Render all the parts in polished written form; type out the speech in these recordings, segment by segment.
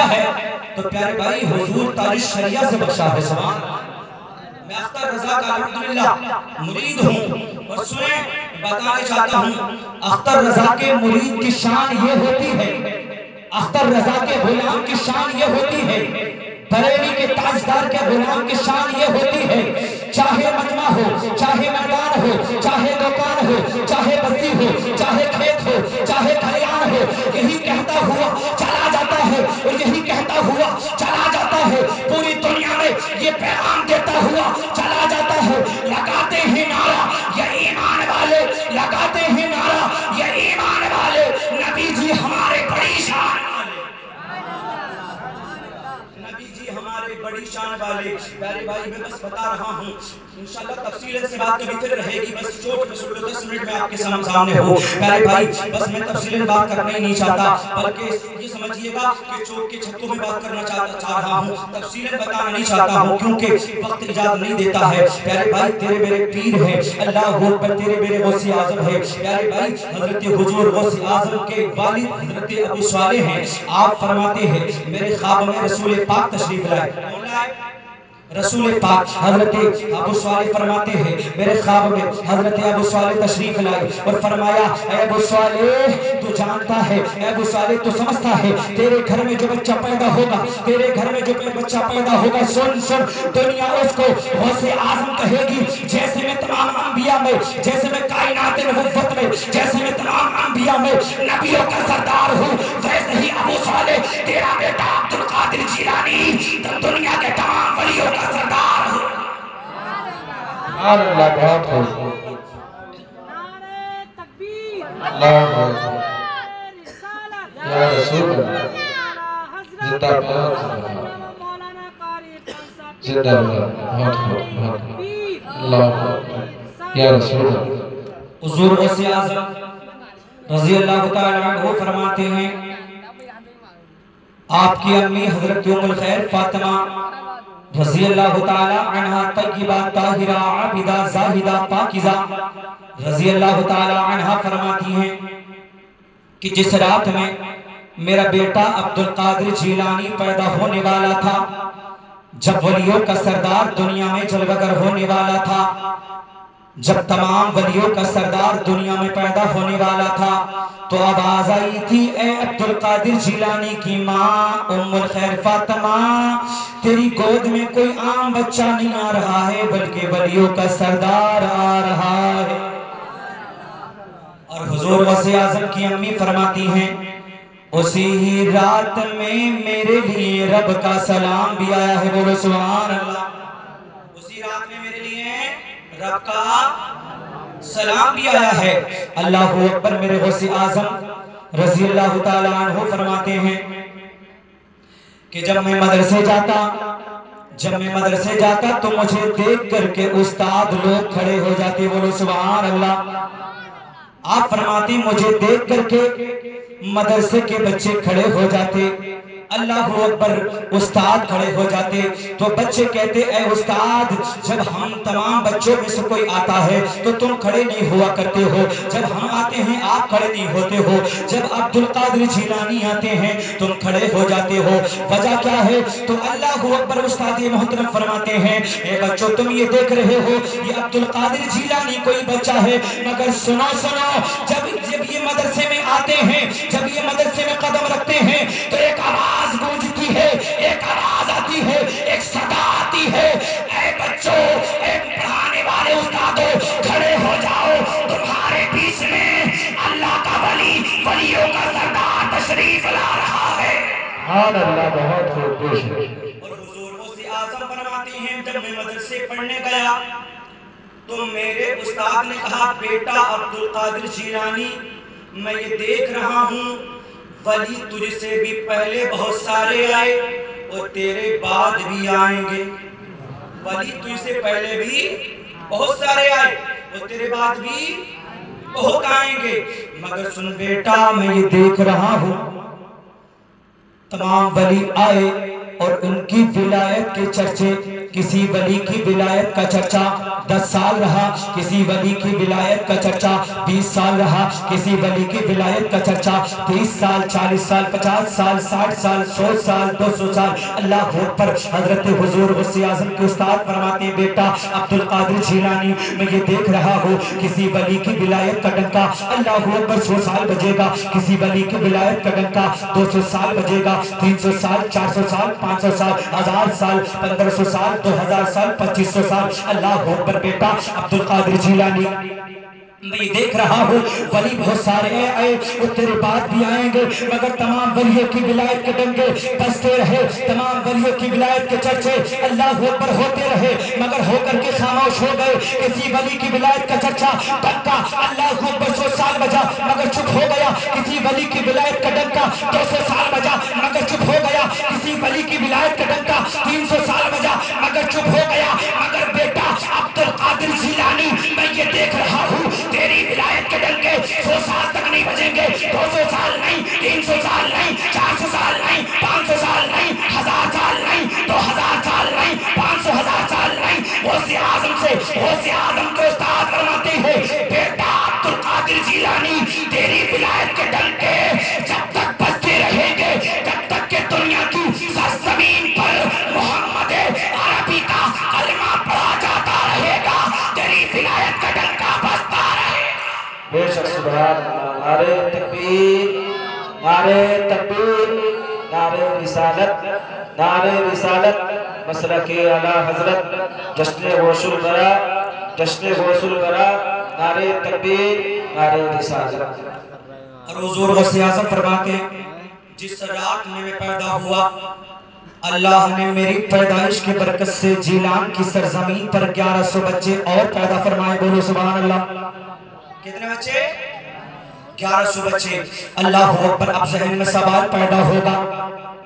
है तो प्यारे भाई हुजूर तारीख शरिया से बख्शा है। सुभान मैं अख्तर रजा का अल्हम्दुलिल्लाह मुरीद हूँ और सुने बताना चाहता हूँ अख्तर रजा के मुरीद की शान ये होती है, अख्तर रजा के गुलाम की शान ये होती है, बरेली के ताजदार के गुलाम की शान ये होती है। चाहे मजमा हो, चाहे मैदान हो, चाहे दुकान हो, चाहे बस्ती हो, चाहे खेत हो, चाहे खलियान हो, यही कहता हुआ चला जाता है और यही कहता हुआ चला जाता है। पूरी दुनिया में ये पैगाम देता हुआ चला जाता है। लगाते हैं नारा ये ईमान वाले, लगाते हैं नारा ये ईमान वाले, नबी जी हमारे बड़ी शान वाले, नबी जी हमारे बड़ी शान वाले। प्यारे भाई मैं बस बता रहा हूँ, इंशाल्लाह तफसील से बात कभी फिर रहेगी, बस छोट में छोटे 10 मिनट में आपके सामने हो। प्यारे भाई बस मैं तफसील बात करना ही नहीं चाहता, बल्कि ये समझिएगा कि चौक के छत्तों में बात करना चाह रहा हूँ, तफसील बताना नहीं चाहता हूँ क्योंकि वक्त इजाजत नहीं देता है। प्यारे भाई तेरे मेरे पीर है, अल्लाह अकबर, तेरे मेरे गौसे आजम है। प्यारे भाई हजरत हुजूर गौसे आजम के वालिद हजरत अबू सालेह हैं। आप फरमाते हैं मेरे ख्वाब में रसूल पाक तशरीफ लाए, रसूल पाक हजरत अबू सालेह फरमाते हैं मेरे ख्वाब में हजरत अबू सालेह तशरीफ लाए और फरमाया अबू सालेह तू जानता है, अबू सालेह तू समझता है तेरे घर में जो बच्चा पैदा होगा, तेरे घर में जो बच्चा पैदा होगा, सुन सुन दुनिया उसको गौसे आजम कहेगी। जैसे मैं तमाम अंबिया में, जैसे मैं कायनात नबुव्वत में, जैसे मैं तमाम अंबिया में नबियों का सरदार हूँ, वैसे ही अबू सालेह तेरा बेटा अब्दुल कादिर जिलानी दुनिया के तमाम वलियों का सरदार हूँ। अल्लाह बहुत हो, नारे तकबीर, अल्लाह या रसूल जिंदाबाद, मौलाना कारी खान साहब जिंदाबाद, बहुत अल्लाह या रसूल। हुजूर गौसे आज़म रज़ी अल्लाह तआला अन्हु फरमाते हैं आपकी अम्मी हजरत उम्मुल खैर फातिमा रज़ी अल्लाह तआला अन्हा तय्यबा ताहिरा आबिदा जाहिदा पाकिज़ा रज़ी अल्लाह तआला अन्हा फरमाती हैं कि जिस रात में मेरा बेटा अब्दुल कादिर जिलानी पैदा होने वाला था, जब वलियों का सरदार दुनिया में जलवागर होने वाला था, जब तमाम वलियों का सरदार दुनिया में पैदा होने वाला था, तो आवाज आई थी ए अब्दुल कादिर जिलानी की माँ उम्मुल खैर फातिमा, तेरी गोद में कोई आम बच्चा नहीं आ रहा है बल्कि वलियों का सरदार आ रहा है। और हुजूर गौसे आज़म की अम्मी फरमाती हैं उसी ही रात में मेरे लिए रब का सलाम भी आया है। बोलो सुभान अल्लाह। उसी रात में मेरे लिए रब का सलाम भी आया है। अल्लाह अकबर। मेरे गौसे आज़म रज़ी अल्लाह तआला अन्हु फरमाते हैं कि जब मैं मदरसे जाता तो मुझे देख करके उस्ताद लोग खड़े हो जाते। बोलो सुभान अल्लाह। आप फरमाती मुझे देख करके मदरसे के बच्चे खड़े हो जाते, अल्लाह अकबर, उस्ताद खड़े हो जाते तो बच्चे कहते ए उस्ताद, जब हम तमाम बच्चों में से कोई आता है तो तुम खड़े नहीं हुआ करते हो, जब हम आते हैं आप खड़े नहीं होते हो, जब अब्दुल कादिर जिलानी आते हैं तुम खड़े हो जाते हो, वजह क्या है? तो अल्लाह अकबर उस्ताद मोहतरम फरमाते हैं ए बच्चों तुम ये देख रहे हो ये अब्दुल कादिर जिलानी कोई बच्चा है, मगर सुनो सुनो, जब ये मदरसे में आते हैं, जब ये मदरसे में कदम रखते हैं तो एक आवाज गूंजती है, एक आवाज आती है, एक सदा आती है, ऐ बच्चों, ऐ पढ़ाने वाले उस्तादों, खड़े हो जाओ, तुम्हारे बीच में अल्लाह का वली, वलियों का सरदार तशरीफ ला रहा है। अल्लाह बहुत खुश है। और हुजूर गौसे आज़म फरमाते हैं जब मैं मदरसे पढ़ने गया तो मेरे उस्ताद ने कहा बेटा अब्दुल कादिर जिलानी, मैं ये देख रहा हूँ वली तुझसे भी पहले बहुत सारे आए और तेरे बाद भी आएंगे, वली तुझसे पहले भी बहुत सारे आए और तेरे बाद भी बहुत आएंगे, मगर सुन बेटा मैं ये देख रहा हूँ तमाम वली आए और उनकी विलायत के चर्चे, किसी वली की विलायत का चर्चा 10 साल रहा किसी वली की विलायत का चर्चा, 20 साल रहा किसी वली की विलायत का चर्चा, 30 साल 40 साल 50 साल 60 साल 100 साल 200 साल। अल्लाह पर हजरत हुजूर गौसे आज़म के उस्ताद फरमाते हैं, बेटा अब्दुल कादिर जिलानी, मैं ये देख रहा हूँ किसी वली की विलायत का डंका अल्लाह पर 100 साल बजेगा, किसी वली की विलायत का डंका 200 साल बजेगा, 300 साल 400 साल 500 साल 1000 साल 1500 साल 2000 साल 2500 साल। अल्लाह पर बेटा अब्दुल कादिर जिलानी, मैं देख रहा हूँ वली बहुत सारे आए, वो तेरे बाद भी आएंगे, मगर तमाम वलियों की विलायत के डंके बजते रहे, तमाम वलियों की विलायत के चर्चे अल्लाह पर होते रहे, मगर होकर के खामोश हो गए। किसी वली की विलायत का चर्चा डंका अल्लाह पर 100 साल बजा मगर चुप हो गया, किसी वली की विलायत का डंका 200 साल बजा मगर चुप हो गया, किसी वली की विलायत का डंका 300 साल बजा मगर चुप हो गया। मगर बेटा अब्दुल कादिर जिलानी, मैं ये देख रहा हूँ तेरी विलायत के डंके 100 साल तक नहीं बजेंगे, 200 साल नहीं, 300 साल नहीं, 400 साल नहीं, 500 साल नहीं, 1000 साल नहीं, 2000 साल नहीं, 500,000 साल नहीं। गौसे आज़म से गौसे आज़म के उस्ताद फरमाते हैं, बेटा अब्दुल कादिर जिलानी, तेरी विलायत के डंके जब तक बजते रहेंगे जब तक के दुनिया की सरजमीन पर मोहम्मद अरबी का कलमा पढ़ा जाता रहेगा, तेरी विलायत का डंका बजता रहेगा। बेशक सुभान अल्लाह। नारे तकबीर, नारे तकबीर, नारे रिसालत, नारे रिसालत, मसलके आला हजरत, जश्न गौसुल बरा, जश्न गौसुल बरा, नारे तकबीर, नारे रिसालत। और हुजूर गौसे आज़म फरमाते, जिस रात में मैं पैदा हुआ अल्लाह ने मेरी पैदाइश की बरकत से जीलान की सरजमीन पर 1100 बच्चे और पैदा फरमाए। बोलो सुभान अल्लाह। कितने बच्चे? 1100 बच्चे। अल्लाह अकबर। अब ज़हन में सवाल पैदा होगा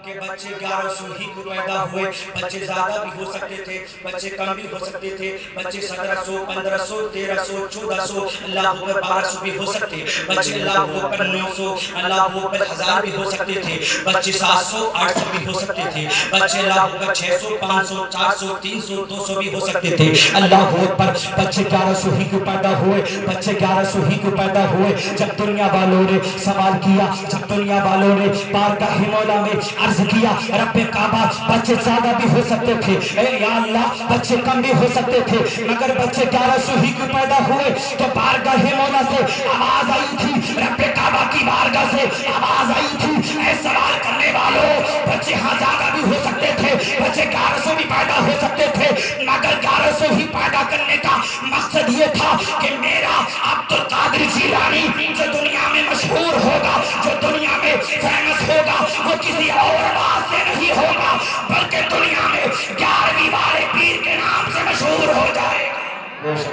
कि बच्चे 1100 ही को पैदा हुए, बच्चे ज्यादा भी हो सकते थे, बच्चे कम भी हो सकते थे, बच्चे 1700 1500 1300 1400 अल्लाह अकबर 1200 भी हो सकते, बच्चे अल्लाह अकबर 900 अल्लाह अकबर 1000 भी हो सकते थे, बच्चे 700 800 भी हो सकते थे, बच्चे अल्लाह अकबर 600 500 400 300 200 भी हो सकते थे। अल्लाह अकबर। बच्चे 1100 ही को पैदा हुए, बच्चे 1100 ही को पैदा हुए। जब दुनिया वालों ने सवाल किया, जब दुनिया वालों ने बारगाह मौला में अर्ज किया, रब्बे काबा बच्चे ज्यादा भी हो सकते थे, या अल्लाह बच्चे कम भी हो सकते थे, मगर बच्चे 1100 ही को पैदा हुए। तो बारगाह मौला से आवाज आई थी, रब्बे काबा की बारगाह से आवाज आई थी, ऐ सवाल करने वालों, बच्चे हाँ ज्यादा भी हो सकते थे, बच्चे 1100 भी पैदा हो सकते थे, मगर 1100 ही पैदा करने का मकसद ये था कि मेरा अब्दुल कादिर जिलानी जो दुनिया में मशहूर होगा, जो दुनिया में फेमस होगा, वो किसी और आवाज से नहीं होगा, बल्कि दुनिया में 11वीं वाले पीर के नाम से मशहूर हो जाएगा।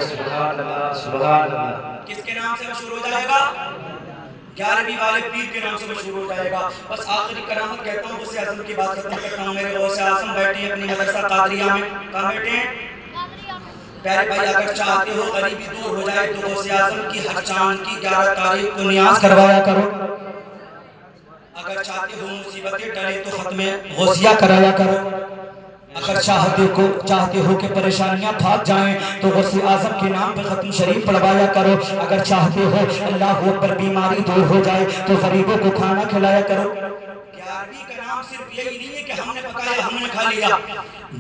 सुभान अल्लाह, सुभान अल्लाह। किसके नाम से मशहूर हो जाएगा? 11वीं वाले पीर के नाम से मशहूर हो जाएगा। बस आखिरी करामत कहता हूँ, गौसे आज़म की बात खत्म करता हूँ। मेरे गौसे आज़म बैठे अपनी मदरसा कादरिया में, कहाँ बैठे हैं? प्यारे भाई, अगर चाहते हो गरीबी दूर हो जाए तो गौसे आज़म की हर चांद की 11 तारीख को नियाज करवाया करो। अगर चाहते हो मुसीबतें टले तो खत्म गौसिया कराया करो। अगर चाहते हो कि परेशानियां भाग जाएं तो गौसे आज़म के नाम पे खत्म शरीफ पढ़वाया करो। अगर चाहते हो अल्लाह पर बीमारी दूर हो जाए तो गरीबों को खाना खिलाया करो। 11वीं का नाम सिर्फ यही नहीं है कि हमने पकाया हमने खा लिया,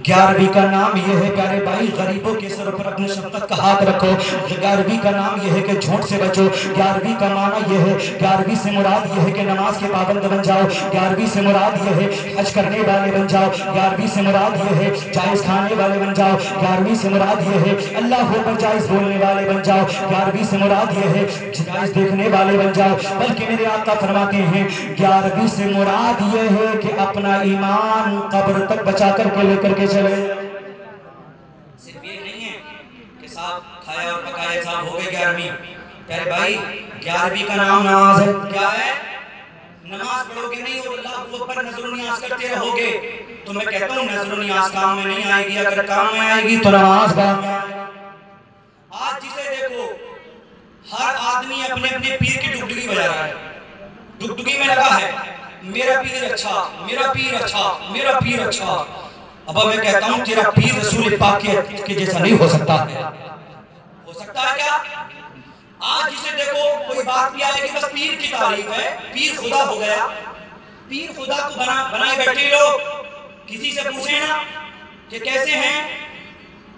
11वीं का नाम यह है प्यारे भाई, गरीबों के सर पर अपने शफकत का हाथ रखो। 11वीं का नाम यह है कि झूठ से बचो। 11वीं का माना यह है, 11वीं से मुराद यह है कि नमाज के पाबंद बन जाओ। 11वीं से मुराद यह है हज करने वाले बन जाओ। 11वीं से मुराद यह है जायज़ खाने वाले बन जाओ। 11वीं से मुराद यह है अल्लाह पर जायज़ बोलने वाले बन जाओ। 11वीं से मुराद यह है जायज़ देखने वाले बन जाओ। बल्कि मेरे आका फरमाते हैं 11वीं से मुराद यह है कि अपना ईमान कब्र तक बचा करके लेकर के चले। सिर्फ ये नहीं है कि साहब खाया और पकाया साहब हो गए 11वीं। प्यारे भाई, 11वीं का नाम नमाज है। क्या है? नमाज पढ़ोगे नहीं और अल्लाह पर नजर नियाज करते रहोगे तो मैं कहता हूँ नजर नियाज काम में नहीं आएगी। अगर काम में आएगी तो नमाज काम में आएगी। आज जिसे देखो हर आदमी अपने अपने पीर की डुगडुगी बजा रहा है, डुगडुगी में लगा है, मेरा पीर अच्छा, मेरा पीर अच्छा, मेरा पीर अच्छा। अब मैं कहता हूँ तेरा पीर रसूल पाक के जैसा नहीं हो सकता है। हो सकता है क्या? आज जिसे देखो कोई बात भी आएगी बस पीर की तारीफ है, पीर खुदा हो गया। पीर खुदा को बनाए बैठे लोग, किसी से पूछे ना कि कैसे हैं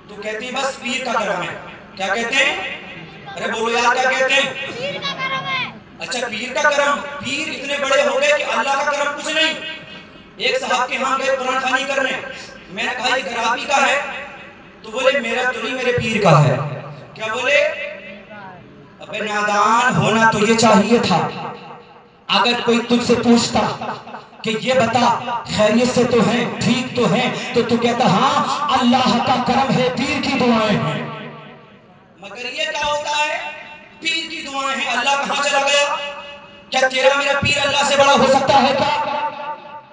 तो कहते हैं बस पीर का करम है। क्या कहते हैं? अरे बोलो यार, क्या कहते हैं? पीर का करम है। अच्छा, पीर का करम। पीर इतने बड़े हो गए कि अल्लाह का करम कुछ नहीं। एक साहब के यहाँ गए कुरान खानी करने, मैंने कहा ये गराबी का है, तो बोले मेरा तो नहीं, मेरे पीर का है। क्या बोले? अबे नादान, होना तो ये चाहिए था। अगर कोई तुझसे पूछता कि ये बता खैरियत से तो है, ठीक तो है, तो तू कहता हाँ अल्लाह का करम है, पीर की दुआएं हैं। मगर ये क्या होता है? पीर की दुआएं हैं, अल्लाह कहाँ चला गया? क्या तेरा मेरा पीर अल्लाह से बड़ा हो सकता है क्या?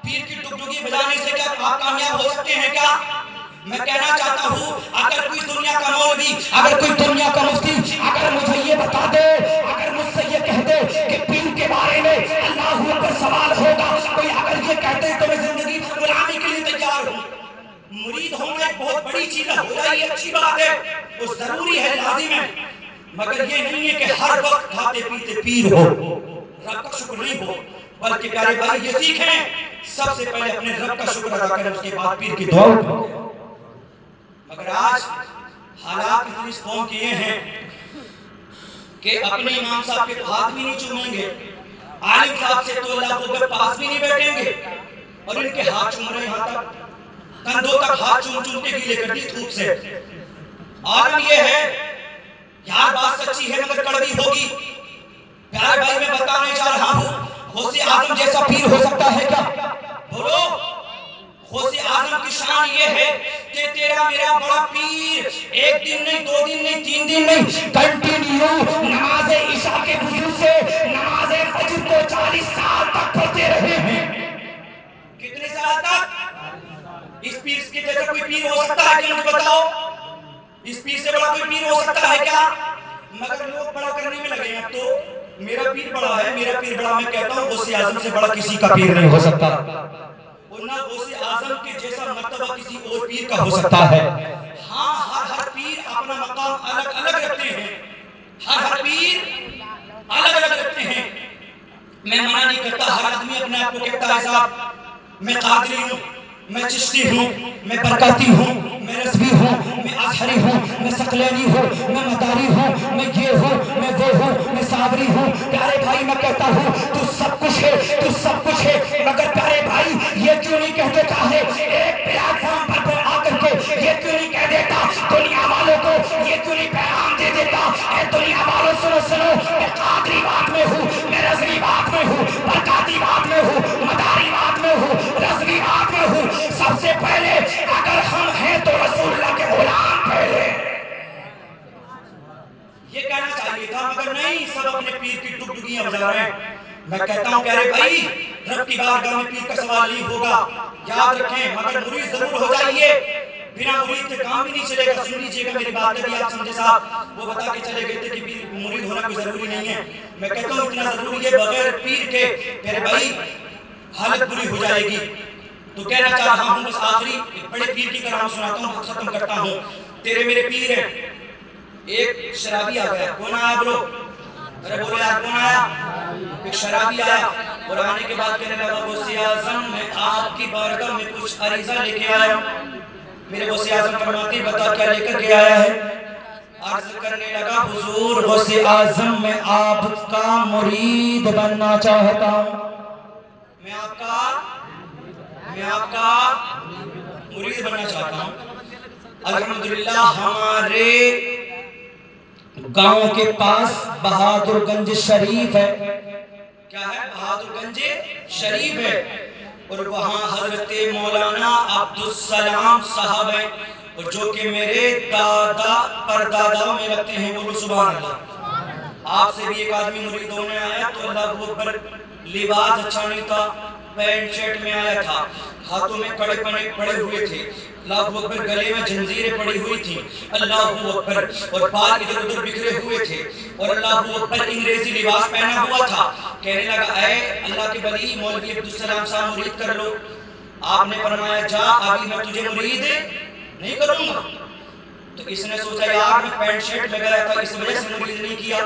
पीर की डुगडुगी बजाने से क्या आप कामयाब हो सकते हैं क्या? मैं कहना चाहता हूँ, अगर कोई दुनिया का मौलवी, अगर कोई दुनिया का मुफ्ती अगर मुझे ये बता दे, अगर मुझसे ये कह दे कि पीर के बारे में अल्लाह पर सवाल होगा, कोई अगर ये कहते तो मैं जिंदगी गुलामी के लिए तैयार हूँ। मुरीद होना एक बहुत बड़ी चीज है, हो जाए ये अच्छी बात है, वो जरूरी है, लाजिम है, मगर ये नहीं है कि हर वक्त खाते पीते पीर हो, रब का शुक्र नहीं हो। बल्कि प्यारे भाई ये सीखें, सबसे पहले अपने रब का शुक्र अदा करें, उसके बाद पीर की दुआ करें। मगर आज हालात इतने इस कौम के ये हैं कि अपने इमाम साहब के हाथ भी नहीं चूमेंगे, आलिम साहब से तो अल्लाह को पास भी नहीं बैठेंगे, और इनके हाथ चूम रहे, यहाँ तक कंधों तक हाथ चूम चूम के गीले कर दी धूप से। आलम ये है यार, बात सच्ची है मगर कड़वी होगी। प्यारे भाई मैं बताने जा रहा हूँ, गौसे आजम जैसा पीर हो सकता है क्या? बोलो। गौसे आजम की शान ये है कि तेरा मेरा बड़ा पीर एक दिन नहीं, 2 दिन नहीं, 3 दिन नहीं, कंटिन्यू नमाज़े इशा के वुज़ू से नमाज़े फज्र को 40 साल तक पढ़ते रहे हैं। कितने साल तक? इस पीर के जैसा कोई पीर हो सकता है क्या? मुझे बताओ, इस पीर से बड़ा कोई पीर हो सकता है क्या? मगर लोग बड़ा करने में लगे हैं। अब तो मेरा पीर बड़ा है, मेरा पीर बड़ा, मैं कहता हूँ गौसे आजम से बड़ा किसी का पीर नहीं हो सकता, और ना गौसे आजम के जैसा मर्तबा किसी और पीर का हो सकता है। हाँ, हर पीर अपना मकाम अलग अलग रखते हैं, हर पीर अलग अलग रखते हैं। मैं मना नहीं करता, हर आदमी अपने आप को कहता है साहब मैं कादरी हूँ, मैं चिश्ती हूँ, मैं बरकती हूँ, मैं रज़वी हूँ, मैं अज़हरी हूँ, मैं सकलैनी हूँ, मैं मदारी हूँ, मैं ये हूँ, मैं वो हूँ, मैं साबरी हूँ। प्यारे भाई मैं कहता हूँ तू सब कुछ है, तू सब कुछ है, मगर प्यारे भाई ये क्यों नहीं कह देता है एक प्लेटफॉर्म पर आकर के, ये क्यों नहीं कह देता दुनिया वालों को, ये क्यों नहीं पैगाम दे देता, ए दुनिया वालों सुनो सुनो, मैं कादरी बात में हूँ, मैं रज़वी बात में हूँ, बरकती बात में हूँ, मदारी बात में हूँ, रज़वी बात में हूँ। सबसे पहले अगर हम हैं तो रसूलुल्लाह के गुलाम पहले, ये कहना चाहिए था, मगर नहीं, सब अपने पीर की डुगडुगियां बजा रहे हैं। मैं कहता हूं प्यारे भाई, रब की बारगाह में पीर का सवाल नहीं होगा, याद रखें, मगर मुरीद जरूर हो जाइए, बिना मुरीद के काम भी नहीं चलेगा। सुन लीजिएगा मेरी बात, अभी आप समझे साहब वो बता के चले गए थे कि मुरीद होना कोई जरूरी नहीं है। मैं कहता हूँ इतना जरूरी है, बगैर पीर के मेरे भाई हालत बुरी हो जाएगी। तो कहना चाह रहा हूँ बस आखिरी एक बड़े पीर की कराम सुनाता हूँ, खत्म करता हूँ। तेरे मेरे पीर हैं, एक शराबी आ गया, कौन आया बोलो? अरे बोलो यार कौन आया? एक शराबी आया, और आने के बाद कहने लगा गौसे आज़म मैं आपकी बारगाह में कुछ अरीज़ा लेके आया। मेरे गौसे आज़म फरमाते बता क्या लेकर के आया है? अर्ज़ करने लगा हुजूर गौसे आज़म मैं आपका मुरीद बनना चाहता हूँ, मैं आपका मुरीद बनना चाहता हूँ। अल्हम्दुलिल्लाह हमारे गांव के पास बहादुरगंज शरीफ है। क्या है? बहादुरगंज शरीफ है, और वहाँ हजरत मौलाना अब्दुस्सलाम साहब हैं, और जो कि मेरे दादा परदादा में लगते हैं। बोलो सुभान अल्लाह। आपसे भी एक आदमी मुरीद होने आया तो अल्लाह अकबर, लिबास अच्छा नहीं था, पैंट शर्ट में आया था, हाथों में कड़े पड़े हुए थे, अल्लाहू अकबर, गले में जंजीरें पड़ी हुई थी, अल्लाहू अकबर, और बाल इधर उधर बिखरे हुए थे, और अल्लाहू अकबर अंग्रेजी लिबास पहना हुआ था। कहने लगा ऐ अल्लाह के वली मौलवी अब्दुस्सलाम साहब मुरीद कर लो। आपने फरमाया जा अभी मैं तुझे मुरीद नहीं करूंगा। तो इसने सोचा यार मैं पैंट शर्ट में गया था इस वजह से मुरीद नहीं किया,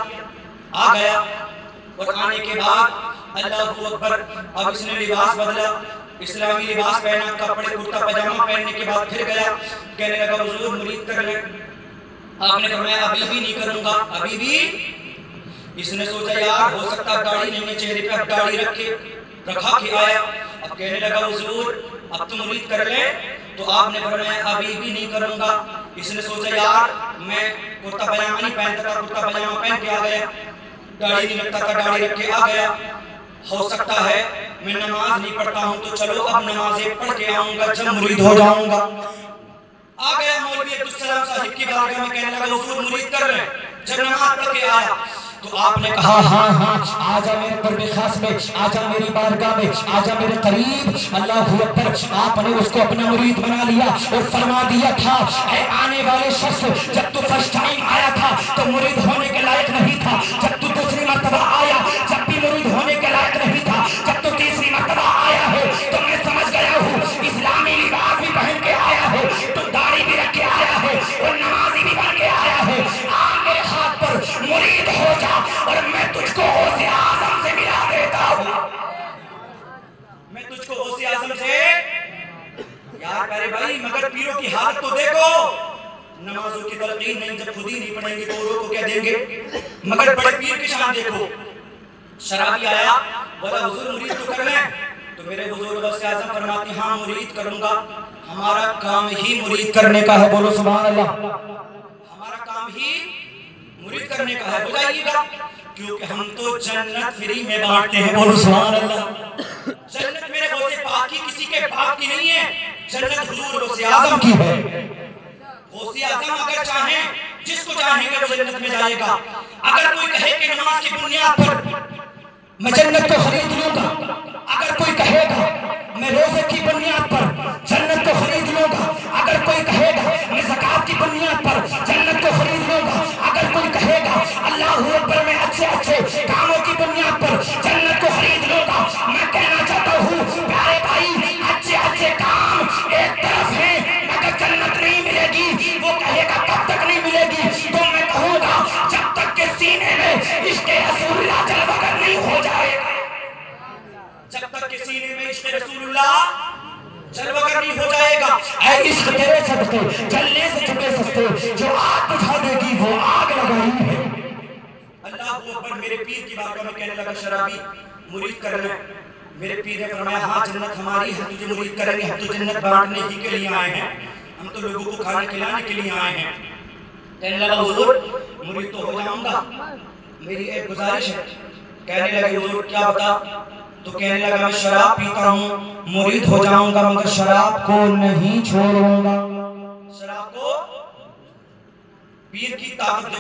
आ गया और आने के बाद अल्लाहू अकबर, अब इसने लिबास बदला, इस्लामी लिबास पहना, कपड़े कुर्ता पजामा पहनने के बाद फिर गया, कहने लगा हुजूर मुरीद कर ले। आपने फरमाया अभी भी नहीं करूंगा, अभी भी। इसने सोचा यार हो सकता दाढ़ी नहीं है चेहरे पे, अब दाढ़ी रखा के आया, अब कहने लगा हुजूर अब तो मुरीद कर ले। तो आपने फरमाया अभी भी नहीं करूंगा। इसने सोचा यार मैं कुर्ता पजामा नहीं पहनता था, कुर्ता पजामा पहन के आ गया, दाढ़ी नहीं रखता था, दाढ़ी रख के आ गया, हो सकता है मैं नमाज नहीं पढ़ता हूं तो चलो अब नमाजें पढ़ के आऊंगा जब मुरीद हो जाऊंगा। आ गया मौलवी अब्दुल साहिब की बारगाह में, कहने लगा हुजूर मुरीद कर ले। जब नमाज पढ़ के आया तो आपने कहा हाँ आजा मेरे परवे खास में, आजा मेरी बारगाह में, आजा मेरे करीब। अल्लाहू अकबर, आपने उसको अपना मुरीद बना लिया और फरमा दिया था ऐ आने वाले शख्स, जब तू फर्स्ट टाइम आया था तो मुरीद होने के लायक नहीं था, जब तू दूसरी मर्तबा आया जब भी मुरीद होने के लायक नहीं था, जब तू तीसरी मर्तबा आया है तो मैं समझ गया हूँ इस्लामी लिबास भी पहन के आया है, तो दाढ़ी भी रख के आया है और नमाजी भी बन के आया है। आ मेरे हाथ पर मुरीद हो जा और मैं तुझको गौसे आज़म से मिला देता हूँ, मैं तुझको गौसे आज़म से। यार अरे भाई मगर पीरों की हालत तो देखो, नमाजों की तलकीन नहीं, जब खुद ही नहीं पढ़ेंगे तो औरों को क्या देंगे। मगर बड़े पीर की शान देखो, शराबी आया बोला हुजूर मुरीद तो कर ले, तो मेरे हुजूर गौसे आज़म फरमाते हाँ मुरीद करूंगा, हमारा काम ही मुरीद करने का है, बोलो सुभान अल्लाह, हमारा काम ही मुरीद करने का है, बुझाइएगा, क्योंकि हम तो जन्नत फ्री में बांटते हैं, बोलो सुभान अल्लाह। जन्नत मेरे गौसे पाक की किसी के बाप की नहीं है, जन्नत हुजूर गौसे आज़म की है। गौसे आज़म अगर चाहे जिसको चाहेंगे वो जन्नत में जाएगा। अगर कोई कहे कि नमाज की बुनियाद पर मैं जन्नत को खरीद लूंगा, अगर कोई कहेगा मैं रोजे की बुनियाद पर जन्नत को खरीद लूंगा, अगर कोई कहेगा मैं ज़कात की बुनियाद पर जन्नत को खरीद लूंगा, अगर कोई कहेगा अल्लाहू अकबर मैं अच्छे कामों की बुनियाद पर जन्नत को खरीद लूंगा, मैं कहना चाहता हूँ प्यारे भाई अच्छे काम एक तरफ है मगर जन्नत नहीं मिलेगी, वो कहेगा कब तक नहीं मिलेगी, तो मैं कहूँगा जब तक के सीने में इश्क़े रसूलुल्लाह जलवागर नहीं हो जाएगा, जब तक के सीने में इश्क़े रसूलुल्लाह जलवागर नहीं हो जाएगा। ऐ इश्क़ तेरे सदक़े जलने से छुपे सस्ते, जो आग बुझा देगी वो आग लगाई है। अल्लाहू अकबर, मेरे पीर की बारगाह में कहने लगा शराबी मुरीद कर ले। मेरे पीर ने फरमाया हाँ जन्नत हमारी है, तुझे मुरीद करेंगे, हम तो जन्नत बांटने ही के लिए आए हैं, हम तो लोगों को खाने खिलाने के लिए आए हैं। कहने लगा हुजूर मुरीद तो हो जाऊंगा, मेरी एक गुजारिश है। कहने लगे हुजूर क्या बता, तो कहने लगा मैं शराब पीता हूँ, मुरीद हो जाऊंगा मगर शराब को नहीं छोड़ूंगा। शराब को पीर की ताकत